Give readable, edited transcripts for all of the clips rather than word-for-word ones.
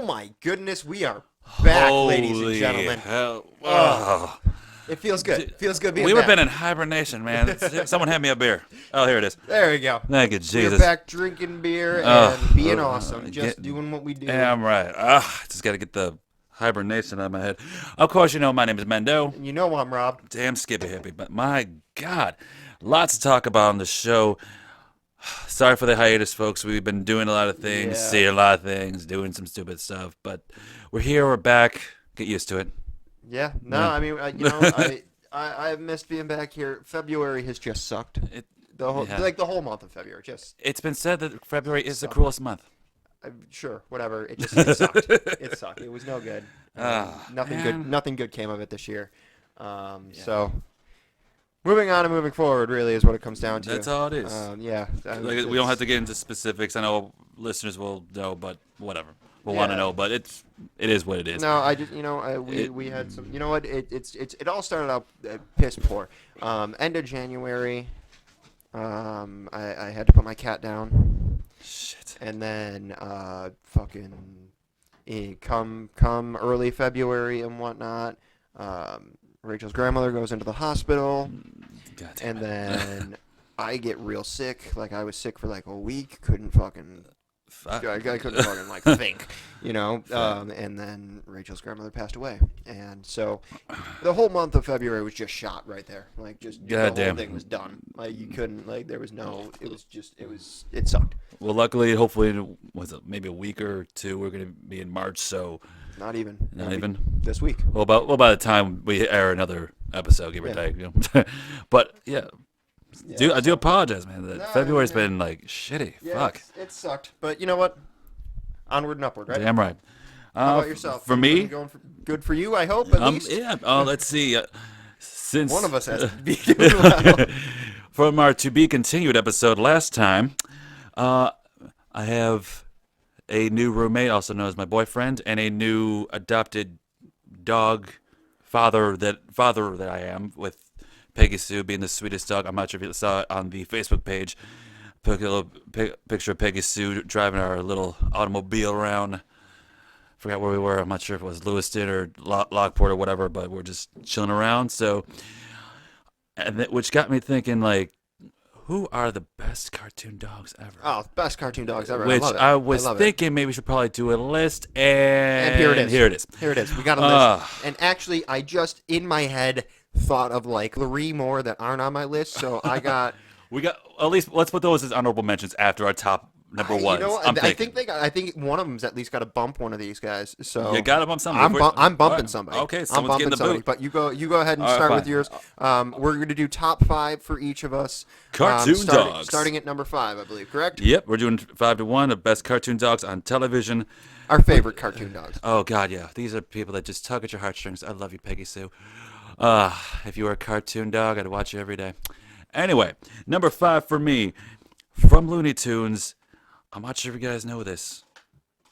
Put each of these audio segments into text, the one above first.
Oh my goodness, we are back, ladies and Holy gentlemen. hell. Oh. It feels good. Feels good being We've back. been in hibernation, man. Someone hand me a beer. Oh, here it is. There we go. Thank you, We're Jesus. back drinking beer Oh, and being awesome, just get- doing what we do. Damn right. Just got to get the hibernation out of my head. Of course, you know my name is Mendo. And you know I'm Rob. Damn Skippy Hippie. But my God, lots to talk about on the show. Sorry for the hiatus, folks. We've been doing a lot of things, Yeah. seeing a lot of things, doing some stupid stuff. But we're here. We're back. Get used to it. Yeah. No, Yeah. I mean, I've missed being back here. February has just sucked. It, The whole, Yeah. like the whole month of February, just it's been said that February is the Sucked. cruelest month. sure, whatever. It sucked. It sucked. It was no good. Nothing man. good. Nothing good came of it this year. So moving on and moving forward really is what it comes down to. That's all it is. Yeah. Like, we don't have to get into specifics. I know listeners will know, but whatever. We'll want to Yeah. know, but it is what it is. No, I just we had some. You know what? It all started out piss poor. End of January, I had to put my cat down, Shit. and then come early February and whatnot. Rachel's grandmother goes into the hospital, God damn and it. then I get real sick. Like I was sick for like a week. Couldn't fucking. Fuck. I couldn't fucking like think, you know. And then Rachel's grandmother passed away, and so the whole month of February was just shot right there. Like just the whole Goddamn. thing was done. Like you couldn't like there was no. It sucked. Well, luckily, hopefully, was it maybe a week or two? We're gonna be in March, so Not even. not Maybe even. this week. Well, by the time we air another episode, give or Yeah. take. You know? But yeah, I do apologize, man. That No, February's yeah. been like shitty. Fuck. It sucked. But you know what? Onward and upward, right? Damn right. How about yourself? For me, Good for you, I hope. At least yeah. Oh, let's see. Since one of us has to be doing well. from our to be continued episode last time, I have a new roommate, also known as my boyfriend, and a new adopted dog father that I am, with Peggy Sue being the sweetest dog. I'm not sure if you saw it on the Facebook page. Took a little picture of Peggy Sue driving our little automobile around. Forgot where we were. I'm not sure if it was Lewiston or Lockport or whatever, but we're just chilling around. So, which got me thinking, like, who are the best cartoon dogs ever? Oh, best cartoon dogs ever. Which I love it. I was love it. thinking maybe we should probably do a list, and here it is. Here it is. Here it is. We got a list. And actually, I just, in my head, thought of like 3 more that aren't on my list. So I got. We got at least let's put those as honorable mentions after our top number ones. You know, I'm I thinking. think I think one of them's at least got to bump one of these guys. So You got to bump somebody. I'm bumping Alright. somebody. Okay, I'm someone's getting bumping the somebody. boot. But you go ahead and Alright, start fine. with yours. We're going to do top 5 for each of us. Cartoon dogs. Starting at number 5, I believe. Correct? Yep, we're doing 5-1 of best cartoon dogs on television. Our favorite cartoon dogs. Oh God, yeah, these are people that just tug at your heartstrings. I love you, Peggy Sue. If you were a cartoon dog, I'd watch you every day. Anyway, number 5 for me, from Looney Tunes. I'm not sure if you guys know this.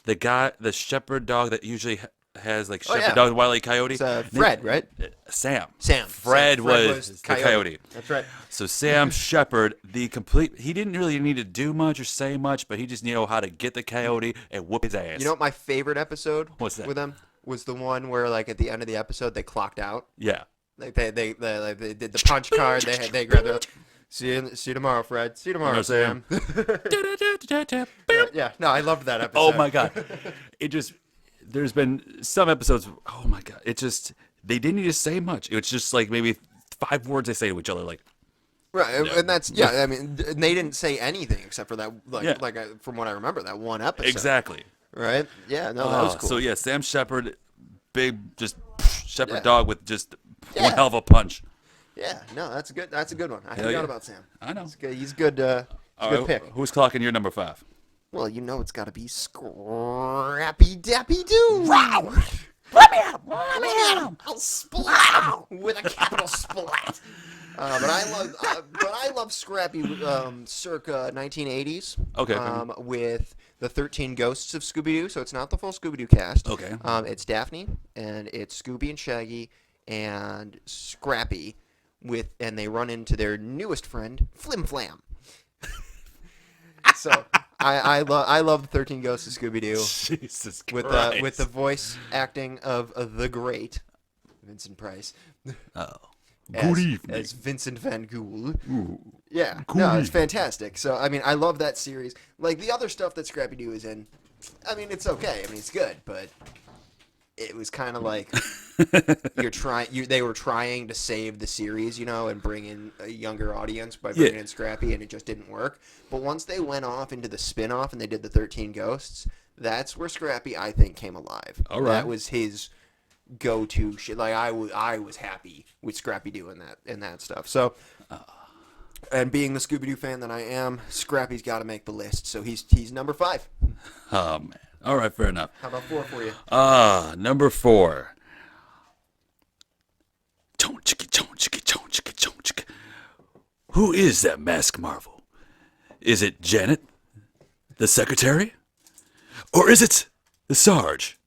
The shepherd dog that usually has like shepherd yeah. dog and Wile E. Coyote. It's Fred, right? Sam. Sam. Fred Sam. was the coyote. That's right. So Sam Shepard, he didn't really need to do much or say much, but he just knew how to get the coyote and whoop his ass. You know what my favorite episode What's that? with them was the one where like at the end of the episode they clocked out. Yeah. Like they did the punch card. They grabbed their. See you tomorrow, Fred. See you tomorrow, Sam. Yeah. No, I loved that episode. Oh my God. There's been some episodes, oh my God, they didn't need to say much. It was just like maybe 5 words they say to each other, like, Right, and that's I mean, they didn't say anything except for that. Yeah. From what I remember, that one episode. exactly. Right. Yeah. No, that was cool. So yeah, Sam Shepard, big, just shepherd Yeah. dog with just Yeah. one hell of a punch. Yeah. No, that's a good. That's a good one. I Hell forgot yeah. about Sam. I know. He's good. He's good. He's All a good right, pick. Who's clocking your number 5? Well, you know it's got to be Scrappy Dappy Doo. Wow. Let me at him! I'll splat him with a capital splat. But I love Scrappy, circa 1980s. Okay. With the 13 Ghosts of Scooby-Doo, so it's not the full Scooby-Doo cast. Okay. It's Daphne and it's Scooby and Shaggy and Scrappy and they run into their newest friend, Flim Flam. So I love the 13 Ghosts of Scooby Doo Jesus with Christ. the voice acting of the great Vincent Price Oh. as, Good evening. as Vincent Van Ghoul. Ooh. Yeah, Good no, it's evening. fantastic. So I mean, I love that series. Like the other stuff that Scrappy Doo is in, I mean, it's okay. I mean, it's good, but it was kind of like they were trying to save the series, and bring in a younger audience by bringing Yeah. in Scrappy, and it just didn't work. But once they went off into the spin-off and they did the 13 Ghosts, that's where Scrappy, I think, came alive. All right. That was his go-to shit. Like I was happy with Scrappy doing that and that stuff. So, and being the Scooby-Doo fan that I am, Scrappy's got to make the list. So he's number 5. Oh, man. All right, fair enough. How about 4 for you? Number 4. Chon chicka, chon chicka, chon chicka, chon chicka. Who is that masked marvel? Is it Janet, the secretary? Or is it the Sarge?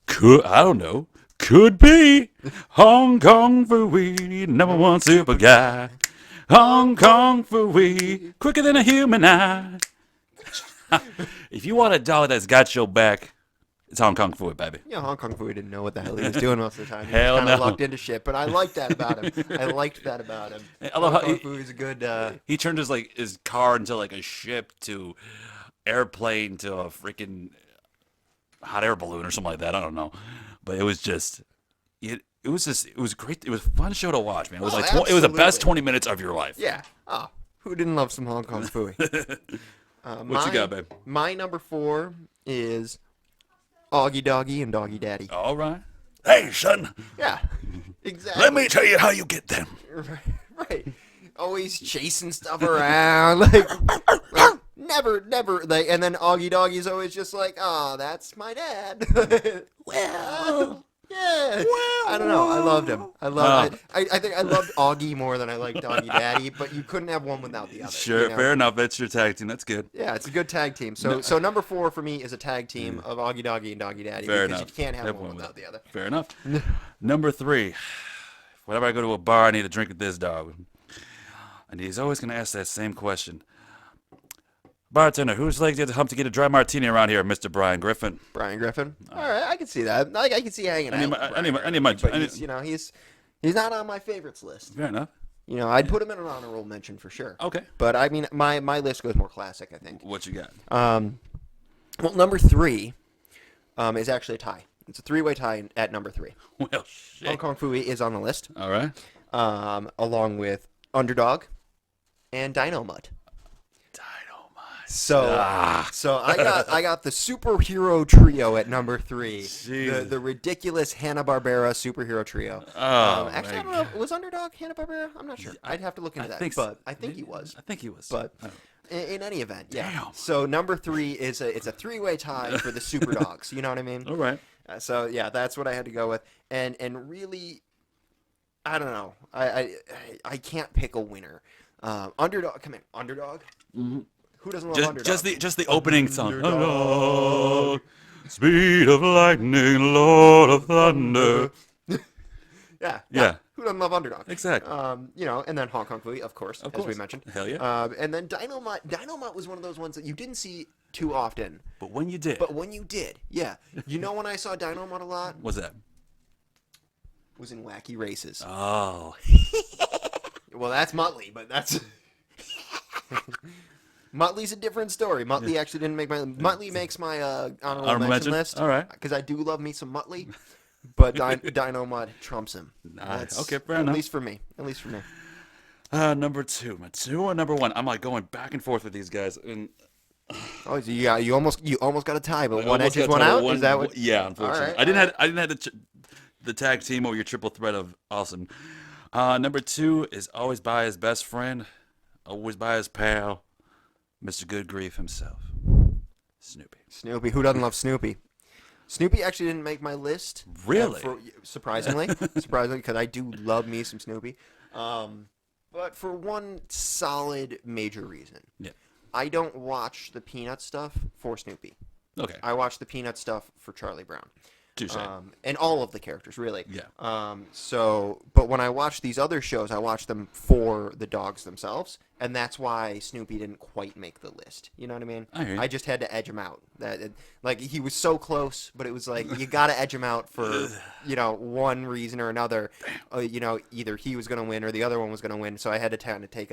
I don't know. Could be. Hong Kong Fooey, number 1 super guy. Hong Kong Fooey, quicker than a human eye. If you want a dog that's got your back, it's Hong Kong Fooey, baby. Yeah, Hong Kong Fooey didn't know what the hell he was doing most of the time. He Hell was kind of no. locked into shit, but I liked that about him. I liked that about him. I love Hong how Kong he- Fooey's a good. He turned his car into like a ship to airplane to a freaking hot air balloon or something like that. I don't know, but it was just it was great. It was a fun show to watch, man. It was Oh, it was the best absolutely. 20 minutes of your life. Yeah. Oh, who didn't love some Hong Kong Fooey? What you got, babe? My number 4 is Augie Doggy and Doggy Daddy. All right. Hey, son, Yeah, exactly. let me tell you how you get them. Right. Always chasing stuff around, like never. Like, and then Augie Doggy's always just like, "Oh, that's my dad." Well, Yeah. I don't know. I loved him. I think I loved Augie more than I liked Doggy Daddy, but you couldn't have one without the other. Sure, you know? fair enough. That's your tag team. That's good. Yeah, it's a good tag team. So number 4 for me is a tag team of Augie Doggy and Doggy Daddy Fair because enough. you can't have Have one one without the other. Fair enough. Number 3. Whenever I go to a bar, I need a drink with this dog. And he's always going to ask that same question. Bartender, whose legs do you have to hump to get a dry martini around here, Mr. Brian Griffin? Brian Griffin. All right, I can see that. I can see hanging out. with Brian Griffin, but he's not on my favorites list. Fair enough. I'd put him in an honorable mention for sure. Okay. But I mean, my list goes more classic, I think. What you got? Well, number 3 is actually a tie. It's a 3-way tie at number 3. Well, Hong shit. Kong Fooey is on the list, All right. along with Underdog and Dino Mud. Dynamite. So I got the superhero trio at number 3. Jesus. The ridiculous Hanna-Barbera superhero trio. Oh, Actually, I my don't know. Was Underdog Hanna-Barbera? I'm not sure. I'd have to look into that. But I think he was. I think he was. But Oh. in any event, yeah. Damn. So number 3 is it's a 3-way tie for the super dogs. You know what I mean? All right. So yeah, that's what I had to go with. And really, I don't know. I can't pick a winner. Underdog, come in. Underdog. Mm-hmm. Who doesn't love Underdog? Just the opening song. Underdog, speed of lightning, Lord of thunder. Yeah. Who doesn't love Underdog? Exactly. And then Hong Kong Fooey, of course, as we course. mentioned. Hell yeah. And then Dynamite. Dynamite was one of those ones that you didn't see too often. But when you did, But when you did, yeah. You know when I saw Dynamite a lot? what's that? Was in Wacky Races. Oh, Well, that's Muttley, but that's... Muttley's a different story. Muttley actually didn't make my... Muttley makes my honorable mention list. All right. Because I do love me some Muttley, but Dino Mud trumps him. That's, okay, fair at enough. least for me. At least for me. Number 2. My 2 and number 1. I'm like going back and forth with these guys. And Oh, so you almost got a tie, but I one almost edges got one total out. Is that what? Yeah, unfortunately. All right, I didn't have the tag team or your triple threat of awesome. Number 2 is always by his best friend, always by his pal, Mr. Good Grief himself, Snoopy. Snoopy. Who doesn't love Snoopy? Snoopy actually didn't make my list. Really? Surprisingly, because I do love me some Snoopy. But for one solid major reason. Yeah. I don't watch the Peanut stuff for Snoopy. Okay. I watch the Peanut stuff for Charlie Brown. Touche. And all of the characters, really. Yeah. But when I watch these other shows, I watch them for the dogs themselves, and that's why Snoopy didn't quite make the list. You know what I mean? I hear you. I just had to edge him out. Like he was so close, but it was like you got to edge him out for one reason or another. Either he was going to win or the other one was going to win. So I had to kind of take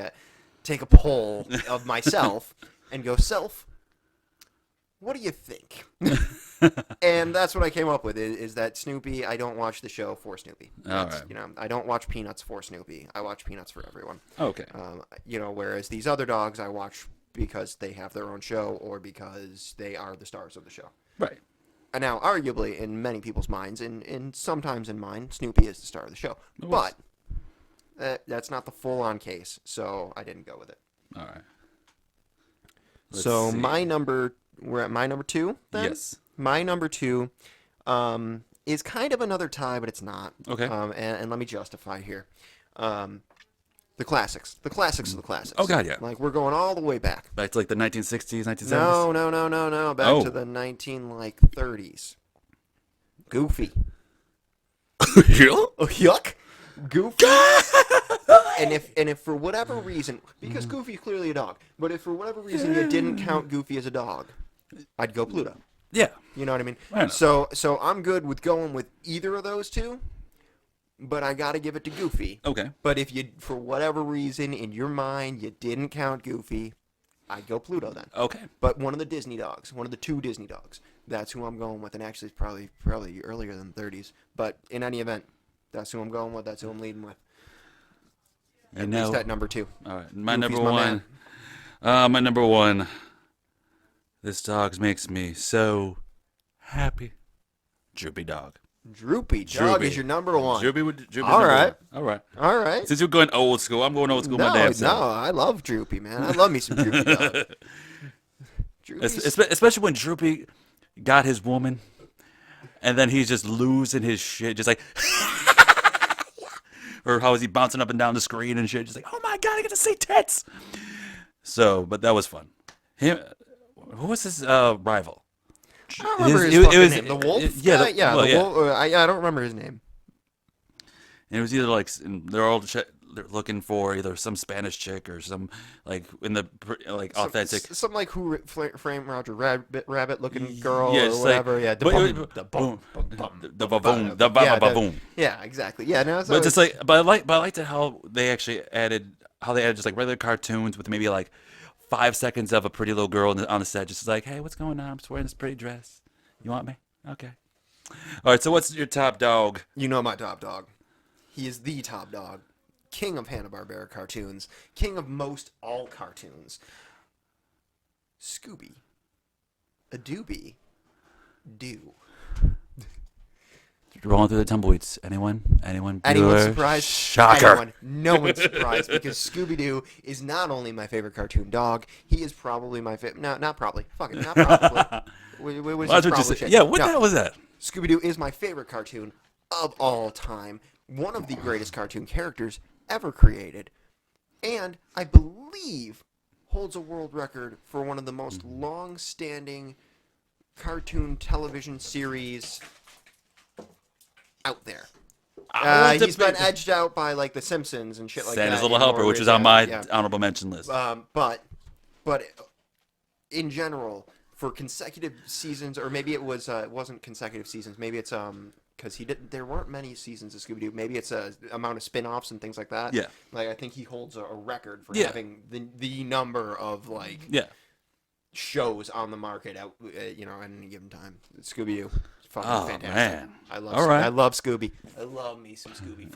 a poll of myself and go, self, what do you think? And that's what I came up with, is that Snoopy, I don't watch the show for Snoopy. All right. I don't watch Peanuts for Snoopy. I watch Peanuts for everyone. Okay. Whereas these other dogs I watch because they have their own show or because they are the stars of the show. Right. And now, arguably, in many people's minds, and sometimes in mine, Snoopy is the star of the show. But that's not the full-on case, so I didn't go with it. All right. Let's see. We're at my number 2, then? Yes. My number 2 is kind of another tie, but it's not. Okay. And let me justify here. The classics. The classics of the classics. Oh, God, yeah. Like, we're going all the way back. Back to like the 1960s, 1970s? No. Back to the 30s. Goofy. Oh, yuck. Goofy. and if for whatever reason, because Goofy's clearly a dog, but if for whatever reason you didn't count Goofy as a dog, I'd go Pluto. Yeah. You know what I mean? I know. So I'm good with going with either of those two, but I got to give it to Goofy. Okay. But if you, for whatever reason, in your mind, you didn't count Goofy, I'd go Pluto then. Okay. But one of the Disney dogs, one of the 2 Disney dogs, that's who I'm going with. And actually, it's probably earlier than 30s. But in any event, that's who I'm going with. That's who I'm leading with. And At least now, at number 2. all right, my Goofy's number my one. man. My number 1. This dog makes me so happy. Droopy Dog. Droopy dog Droopy. is your number 1. Droopy's All number right. 1. All right. All right. Since you're going old school, I'm going old school my damn No, self. I love Droopy, man. I love me some Droopy dog. Droopy's Especially when Droopy got his woman, and then he's just losing his shit, just like, or how is he bouncing up and down the screen and shit, just like, oh my god, I get to see tits. So, but that was fun. Him, who was his rival? I don't remember his it fucking was- name. The wolf? yeah, the wolf. I don't remember his name. And it was either like they're all they're looking for either some Spanish chick or some like in the like authentic. Some like Who Framed Roger Rabbit looking girl Yeah, or it's whatever. like- Yeah, the baboon, the baboon. Yeah, exactly. Yeah, no. But it's like, but I liked how they actually added just like regular cartoons with maybe like 5 seconds of a pretty little girl on the set, just like, hey, what's going on? I'm just wearing this pretty dress. You want me? Okay. All right. So what's your top dog? You know my top dog. He is the top dog. King of Hanna-Barbera cartoons. King of most all cartoons. Scooby. A doobie. Do. Rolling through the tumbleweeds. Anyone? Anyone Bueller? surprised? Shocker. Anyone. No one's surprised because Scooby-Doo is not only my favorite cartoon dog, he is probably my favorite. No, not probably. Fuck it, not probably. Well, that's what you said. Yeah, what the hell was that? Scooby-Doo is my favorite cartoon of all time. One of the greatest cartoon characters ever created. And I believe holds a world record for one of the most long-standing cartoon television series out there. He's been edged out by like The Simpsons and shit like that. Santa's Little in Helper, more which ways, is on my yeah. honorable mention list. But in general, for consecutive seasons, or maybe it wasn't consecutive seasons. Maybe it's because there weren't many seasons of Scooby Doo. Maybe it's a amount of spin-offs and things like that. Yeah. Like I think he holds a record for Yeah. having the number of like Yeah. shows on the market at any given time. Scooby Doo, fucking Oh, fantastic. man. I love. All right. I love Scooby. I love me some Scooby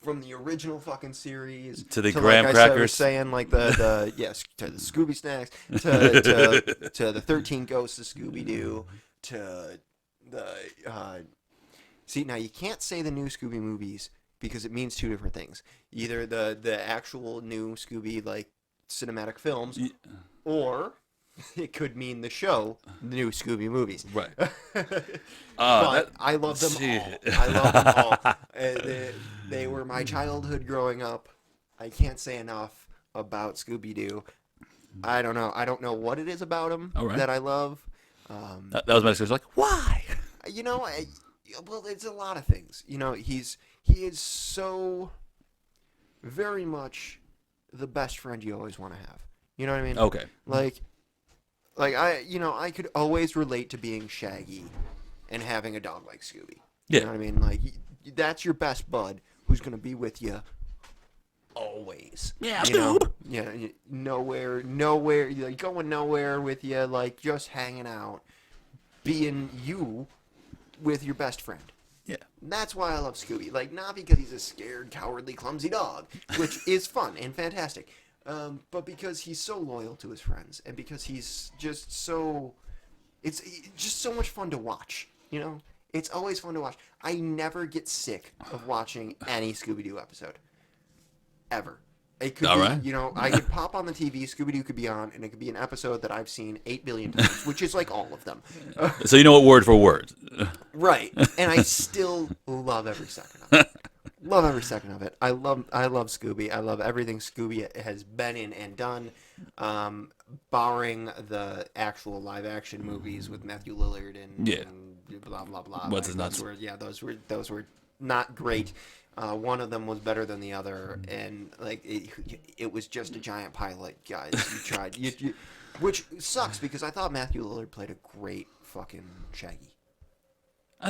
from the original fucking series To the like graham I was crackers. saying like the yes to the Scooby snacks to the 13 Ghosts of Scooby Doo to the see now you can't say the new Scooby movies because it means 2 different things. Either the actual new Scooby like cinematic films, or it could mean the show, the new Scooby movies. Right. But I love them shit. all. I love them all. They were my childhood growing up. I can't say enough about Scooby-Doo. I don't know. I don't know what it is about them All right. that I love. That was my excuse. Like, why? You know, well, it's a lot of things. You know, he is so very much the best friend you always want to have. You know what I mean? Okay. Like I could always relate to being Shaggy and having a dog like Scooby. You Yeah. know what I mean? Like that's your best bud who's gonna be with you always. Yeah, You know? Scoob. Yeah. Nowhere, like going nowhere with you, like just hanging out, being you with your best friend. Yeah. And that's why I love Scooby. Like, not because he's a scared, cowardly, clumsy dog, which is fun and fantastic, but because he's so loyal to his friends, and because he's just so... It's just so much fun to watch, you know? It's always fun to watch. I never get sick of watching any Scooby-Doo episode. Ever. It could All be, right. you know, I could pop on the TV, Scooby-Doo could be on, and it could be an episode that I've seen 8 billion times, which is like all of them. So you know what word for word. Right, and I still love every second of it. Love every second of it. I love Scooby. I love everything Scooby has been in and done, barring the actual live action movies with Matthew Lillard and, Yeah. and blah blah blah. What's his nuts? Those were not great. One of them was better than the other, and like it was just a giant pilot, guys. You tried, which sucks because I thought Matthew Lillard played a great fucking Shaggy.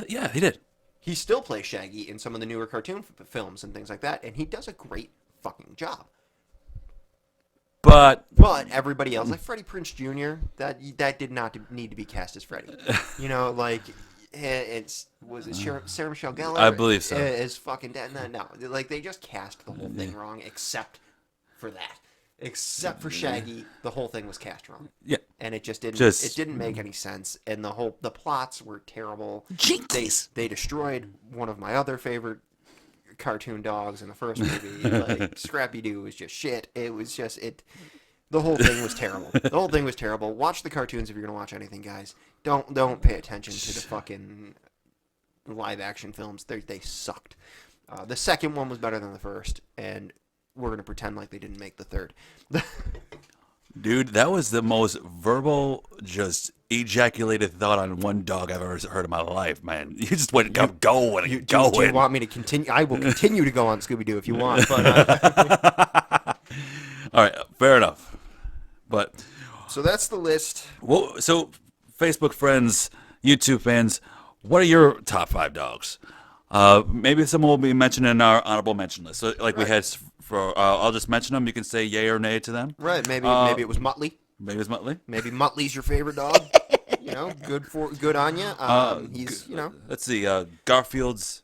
Yeah, he did. He still plays Shaggy in some of the newer cartoon films and things like that, and he does a great fucking job. But But everybody else, like Freddie Prinze Jr., that did not need to be cast as Freddie. You know, like was it Sarah Michelle Gellar? I believe so. Is fucking dead? No, like they just cast the whole thing wrong, except for that. Except for Shaggy, the whole thing was cast wrong. yeah, And it just didn't. Just- It didn't make any sense, and the plots were terrible. Jinkies. They destroyed one of my other favorite cartoon dogs in the first movie. Like Scrappy Doo was just shit. It was just it. The whole thing was terrible. The whole thing was terrible. Watch the cartoons if you're gonna watch anything, guys. Don't pay attention to the fucking live action films. They sucked. The second one was better than the first, and we're gonna pretend like they didn't make the third. dude, that was the most verbal, just ejaculated thought on one dog I've ever heard in my life, man. You just went going and Do going. you want me to continue? I will continue to go on Scooby Doo if you want. But All right, fair enough. But so that's the list. well, so Facebook friends, YouTube fans, what are your top 5 dogs? Maybe someone will be mentioned in our honorable mention list. So, like we had for, I'll just mention them. You can say yay or nay to them. Right? Maybe it was Muttley. Maybe it's Muttley. Maybe Muttley's your favorite dog. You know, good on you. He's Let's see. Garfield's.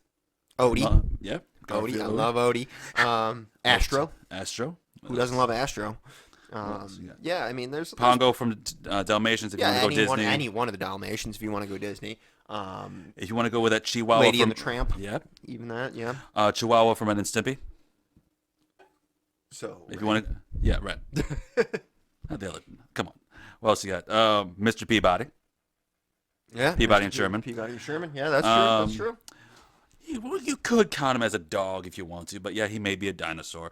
Odie. Yeah. Odie. I Garfield. love Odie. Astro. Astro. Who doesn't love Astro? else you got? Yeah, I mean, there's Pongo from Dalmatians. If you yeah, want to go Disney. any one of the Dalmatians if you want to go Disney. If you want to go with that Chihuahua Lady from and the Tramp. Yeah. Even that, yeah. Chihuahua from Ren and Stimpy. So If you want to, yeah, Ren. Not the other. Come on. What else you got? Mr. Peabody. yeah, Peabody and Sherman. Peabody and Sherman. Yeah, that's true. That's true. You could count him as a dog if you want to, but yeah, he may be a dinosaur.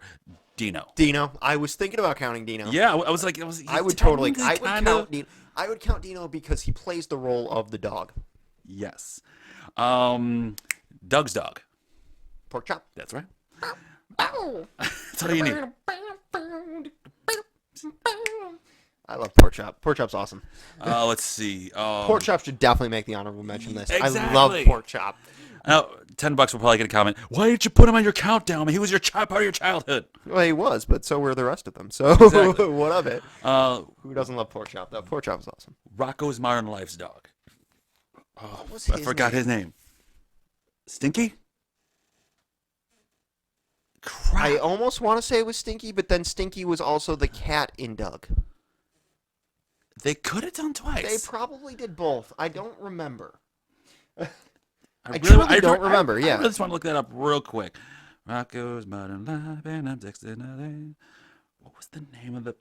Dino. Dino. I was thinking about counting Dino. Yeah, I was like, I would totally. I would kinda- count Dino. I would count Dino because he plays the role of the dog. Yes. Doug's dog. Pork chop. That's right. That's all you need. I love pork chop. Pork chop's awesome. Let's see. Pork chop should definitely make the honorable mention list. I Exactly. love pork chop. Now, $10 will probably get a comment. Why didn't you put him on your countdown? He was your part of your childhood. Well, he was, but so were the rest of them. So Exactly. what of it? Uh, Who doesn't love pork chop? Though pork chop is awesome. Rocco's Modern Life's dog. What was I forgot his name. Stinky? Crap. I almost want to say it was Stinky, but then Stinky was also the cat in Doug. They could have done They twice. probably did both. I don't remember. I truly don't remember, yeah. I really just want to look that up real quick. Rocco's Modern Life, and I'm texting LA. What was the name of the...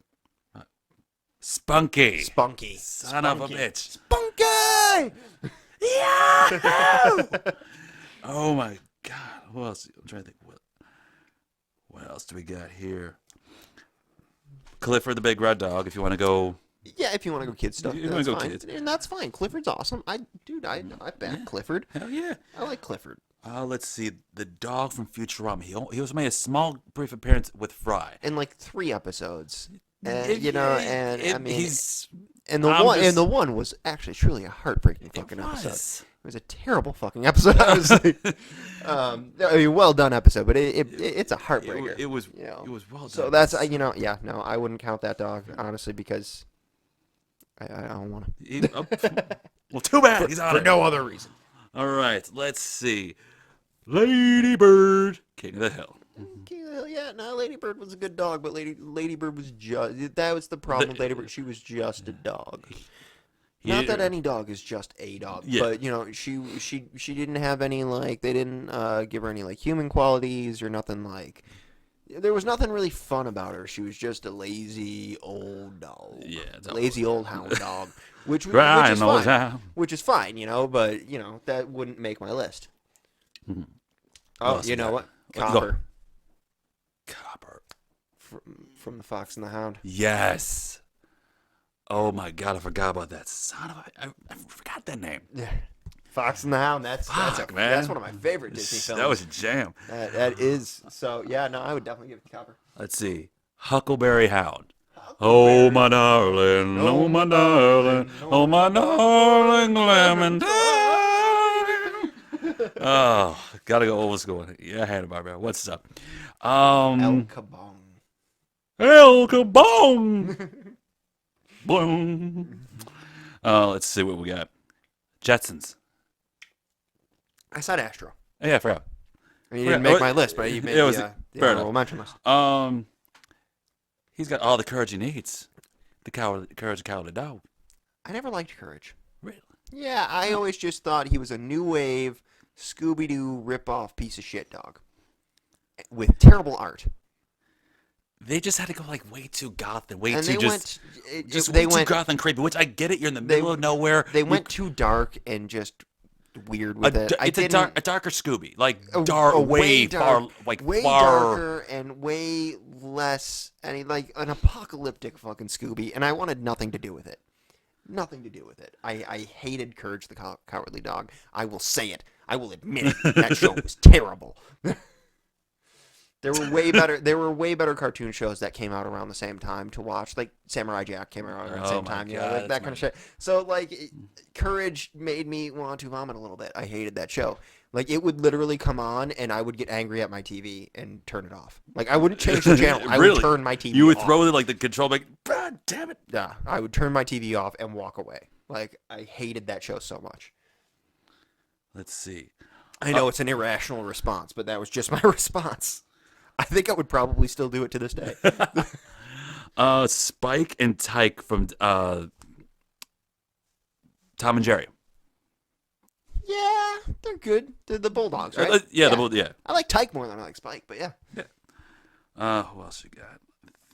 Spunky. Spunky. Son of a bitch. Spunky! Yeah! Oh my god. Who else? I'm trying to think. What else do we got here? Clifford the Big Red Dog, if you want to go Yeah, if you want to go kids stuff, You wanna that's go fine. kids. And that's fine. Clifford's awesome. I back Clifford. Hell yeah. I like Clifford. Let's see. The dog from Futurama. He was made a small brief appearance with Fry. In like 3 episodes. And he's and the I'm one just- and the one was actually truly a heartbreaking fucking episode. was. It was a terrible fucking episode. I was like, I mean, well done episode, but it's a heartbreaker. It was you know. it was well done. So that's no, I wouldn't count that dog honestly because I don't want to. Well, too bad. He's out For of no other reason. All right, let's see. Lady Bird, King of the Hill. Yeah, no, Lady Bird was a good dog, but Lady Bird was that was the problem with Lady Bird. She was just a dog. Not that any dog is just a dog, Yeah. but you know, she didn't have any like they didn't give her any like human qualities or nothing like. There was nothing really fun about her. She was just a lazy old dog. Yeah, it's lazy old hound dog, which is Crying all the fine. time. Which is fine, you know, but you know that wouldn't make my list. Oh, else you you know got? what? Let's go. Copper Copper. from the Fox and the Hound. Yes. Oh my God, I forgot about that. Son of a, I forgot that name. Yeah. Fox and the Hound. That's Fuck, man. that's one of my favorite Disney films. That was a jam. That is so. Yeah, no, I would definitely give it to Copper. Let's see. Huckleberry Hound. Oh my darling, oh my darling, oh my darling lemon. Oh, gotta go old school. Yeah, Hanna Barbera. What's up? El Cabong. El Kabong. Boom. Let's see what we got. Jetsons. I said Astro. Oh, yeah, I forgot. I mean, you didn't make my list, but you made It was- the fair honorable mention list. He's got all the courage he needs. The courage and cowardly dog. I never liked Courage. Really? Yeah, I always just thought he was a new wave Scooby-Doo rip-off piece of shit dog with terrible art. They just had to go like way too goth and way And too they just went, just they way went, too goth and creepy. Which I get it. You're in the middle of nowhere. They You- went too dark and just weird with it. It's a darker Scooby, like a way far, like way far. darker and way less, and like an apocalyptic fucking Scooby. And I wanted nothing to do with it. Nothing to do with it. I hated Courage the Cowardly Dog. I will say it. I will admit it. That show was terrible. There were way better cartoon shows that came out around the same time to watch. Like Samurai Jack came out around the Oh same my time, you know, God, like that's that kind of shit. So like Courage made me want to vomit a little bit. I hated that show. Like it would literally come on and I would get angry at my TV and turn it off. Like I wouldn't change the channel. I Really? would turn my TV You would off. throw like the control, like God damn it. Yeah, I would turn my TV off and walk away. Like I hated that show so much. Let's see. I know it's an irrational response, but that was just my response. I think I would probably still do it to this day. Spike and Tyke from Tom and Jerry. Yeah, they're good. They're the Bulldogs, right? Yeah, yeah. I like Tyke more than I like Spike, but yeah. Who else you got?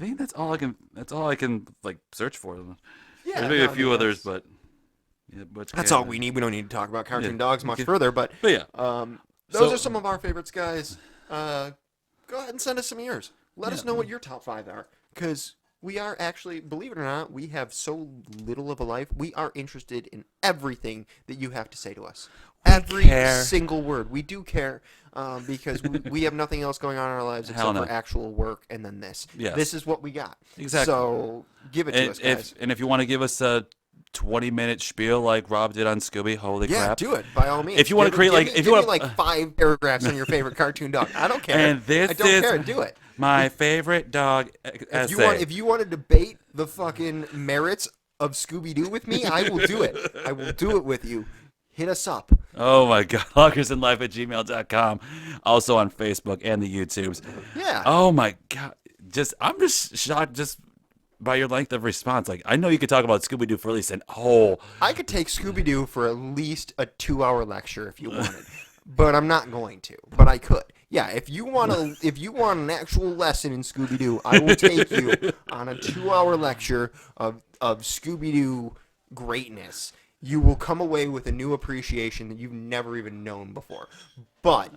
I think that's all I can. That's all I can like search for. Yeah, There's maybe a no, few no, others, but yeah, that's all we need. We don't need to talk about cartoon dogs much Okay. further, but But yeah, those So- are some of our favorites, guys. Go ahead and send us some of yours. Let us know what your top 5 are, because we are actually, believe it or not, we have so little of a life. We are interested in everything that you have to say to us. Every care. single word. We do care, because we have nothing else going on in our lives Hell except no. for actual work and then this. Yes. This is what we got. Exactly. So give it to us, guys. if you want to give us a 20-minute spiel like Rob did on Scooby, holy Yeah, crap! do it by all means. If you wanna Give- create, give like- me- if you give me, wanna- like 5 paragraphs on your favorite cartoon dog. I don't care. And this I don't is care. Do it. my favorite dog essay. If you want to debate the fucking merits of Scooby Doo with me, I will do it. I will do it with you. Hit us up. Oh my God, hawkersandlife@gmail.com. Also on Facebook and the YouTubes. Yeah. Oh my God, I'm just shocked just by your length of response. Like I know you could talk about Scooby Doo for at least an whole. I could take Scooby Doo for at least a 2-hour lecture if you wanted, but I'm not going to. But I could. Yeah, if you want an actual lesson in Scooby Doo, I will take you on a 2-hour lecture of Scooby Doo greatness. You will come away with a new appreciation that you've never even known before. But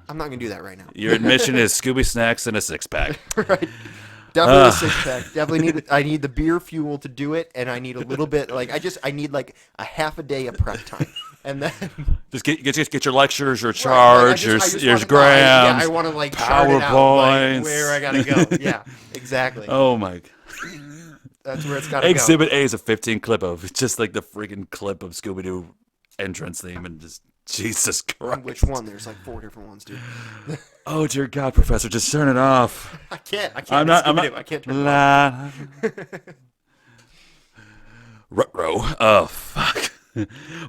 I'm not going to do that right now. Your admission is Scooby snacks and a 6-pack. Right. Definitely a six pack. Definitely need. I need the beer fuel to do it, and I need a little bit. Like I need like a half a day of prep time, and then Just get your lectures, your Right, like, charge, I just your wanna- grams. I want to like chart it out, like, PowerPoints. where I gotta go. Yeah, exactly. Oh my! That's where it's gotta Exhibit A is a 15 clip of. It's just like the freaking clip of Scooby Doo entrance theme, and just Jesus go. Christ. Which one? There's like 4 different ones, dude. Oh dear God, Professor, just turn it off. I can't. I'm not. I can't turn it off. La. Ruh-roh. Oh fuck.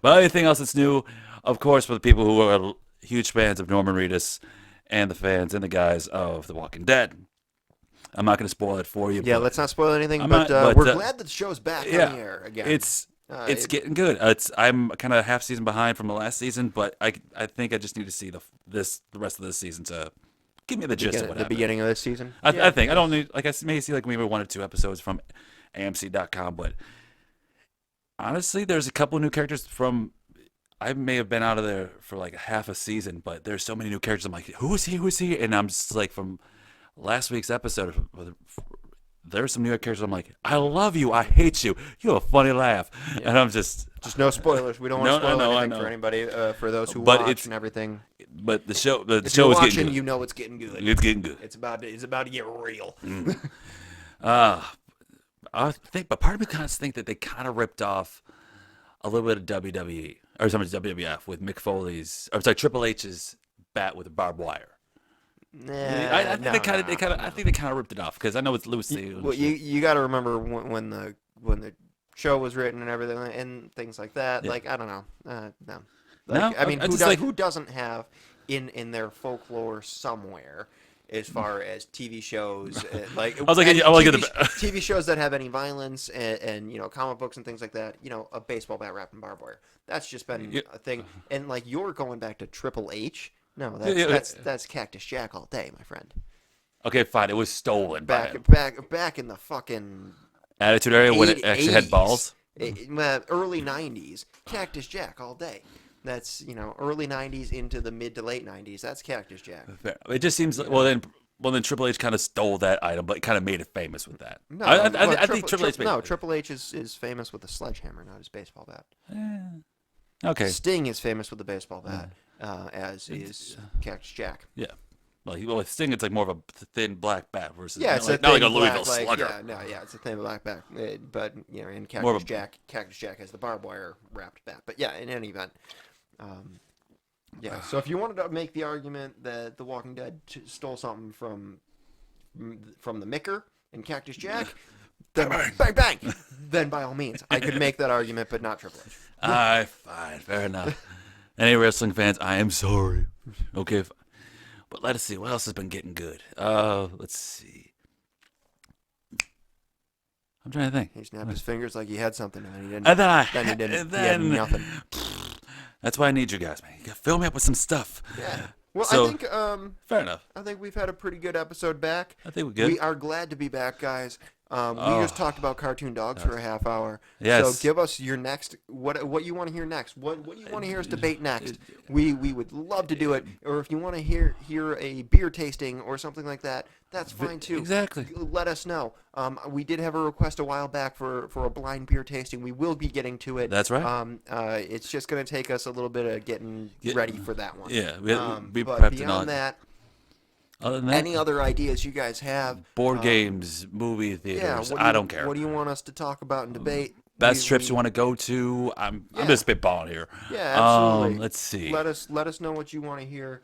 Well, anything else that's new? Of course, for the people who are huge fans of Norman Reedus, and the fans and the guys of The Walking Dead. I'm not going to spoil it for you. Yeah, but let's not spoil anything. I'm But, not- but, we're uh, glad that the show's back yeah, on the air again. It's it- getting good. I'm kind of half season behind from the last season, but I think I just need to see the rest of this season to give me the gist of what the happened. beginning of this season. I think I don't need like I may see like maybe 1 or 2 episodes from AMC.com, but honestly, there's a couple of new characters from. I may have been out of there for like half a season, but there's so many new characters. I'm like, who is he? Who is he? And I'm just like, from last week's episode, there's some new characters. I'm like, I love you. I hate you. You have a funny laugh. And I'm just no spoilers. We don't want to No, spoil I anything know. for anybody. For those who But watch it's- and everything. but the show If show you're is watching, getting good. you know it's getting good. It's getting good. It's about to get real. I think, but part of me kind of think that they kind of ripped off a little bit of WWE or some of WWF with Mick Foley's, or sorry, Triple H's bat with the barbed wire. Nah, I think no, they kind of, no, I think they kind of ripped it off because I know it's Lucy. Well, you got to remember when the show was written and everything and things like that. Yeah. Like I don't know, no. No? Like, I mean, I just like- who doesn't have in their folklore somewhere as far as TV shows like I was like, any I was like, TV shows that have any violence and comic books and things like that. A baseball bat wrapped in barbed wire. That's just been Yeah. a thing. And like you're going back to Triple H. No, Yeah, that's Cactus Jack all day, my friend. Okay, fine. It was stolen by him. Back in the fucking Attitude Era when it actually had 80s. balls. Early 90s, Cactus Jack all day. That's, early 90s into the mid to late 90s. That's Cactus Jack. Fair. It just seems like, well then Triple H kind of stole that item, but kind of made it famous with that. No, I think Triple H. No, Triple H is famous with a sledgehammer, not his baseball bat. Okay. Sting is famous with a baseball bat, as is Cactus Jack. Yeah. Well, with Sting, it's like more of a thin black bat versus Yeah, it's not a like a thin Louisville black, Slugger. it's a thin black bat. But in More of Cactus Jack has the barbed wire wrapped bat. But yeah, in any event, yeah. So if you wanted to make the argument that The Walking Dead stole something from the Micker and Cactus Jack, then bang bang, then by all means, I could make that argument, but not Triple H. All right, fine, fair enough. Any wrestling fans, I am sorry. Okay, but let us see what else has been getting good. Let's see. I'm trying to think. He snapped his fingers like he had something, and then he didn't. And then Then he didn't. and He had then- nothing. That's why I need you guys, man. You gotta fill me up with some stuff. Yeah. Well, So- I Fair enough. think we've had a pretty good episode back. I think we're good. We are glad to be back, guys. We just talked about cartoon dogs for a half hour. Yes. So give us your next what you want to hear next. What do you want to hear us debate next? We would love to do it. Or if you want to hear a beer tasting or something like that, that's fine too. Exactly. Let us know. We did have a request a while back for a blind beer tasting. We will be getting to it. That's right. It's just going to take us a little bit of getting ready for that one. Yeah, we had to be but prepped and all. beyond that, Other than that, any other ideas you guys have? board games, movie Yeah, theaters, what do I you- don't care. What do you want us to talk about and debate? Best trips you want to go to? I'm just spitballing here. Yeah, absolutely. Let's see. Let us know what you want to hear.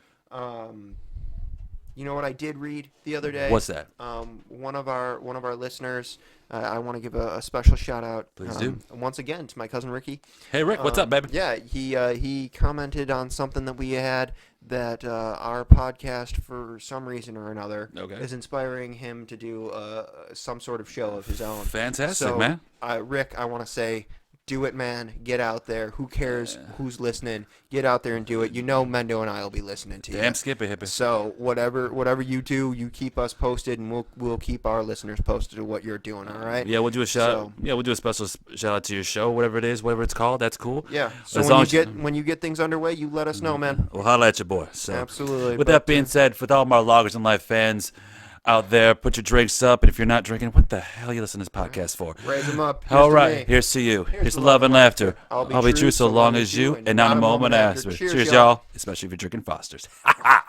You know what I did read the other day? What's that? One of our listeners. I want to give a special shout out. Please do. Once again to my cousin Ricky. Hey Rick, what's up, baby? Yeah, he commented on something that we had that our podcast, for some reason or another, Okay. is inspiring him to do some sort of show of his own. Fantastic, So, man. Rick, I want to say, do it, man. Get out there. Who cares who's listening? Get out there and do it. You know Mendo and I will be listening to you. Damn Skippy Hippie. So whatever you do, you keep us posted, and we'll keep our listeners posted of what you're doing. All right? Yeah, we'll do a shout. So- Yeah, we'll do a special shout out to your show, whatever it is, whatever it's called. That's cool. Yeah. So As when long you as- when you get things underway, you let us know, man. We'll holla at your boy. So, Absolutely. With But, that being said, for all my Loggers and Life fans, out there, put your drinks up. And if you're not drinking, what the hell are you listening to this podcast for? Raise them up. Here's All to right, me. here's to you. Here's to love and laughter. I'll be true so long as you, and not a moment after. Cheers, y'all. Especially if you're drinking Foster's. Ha ha.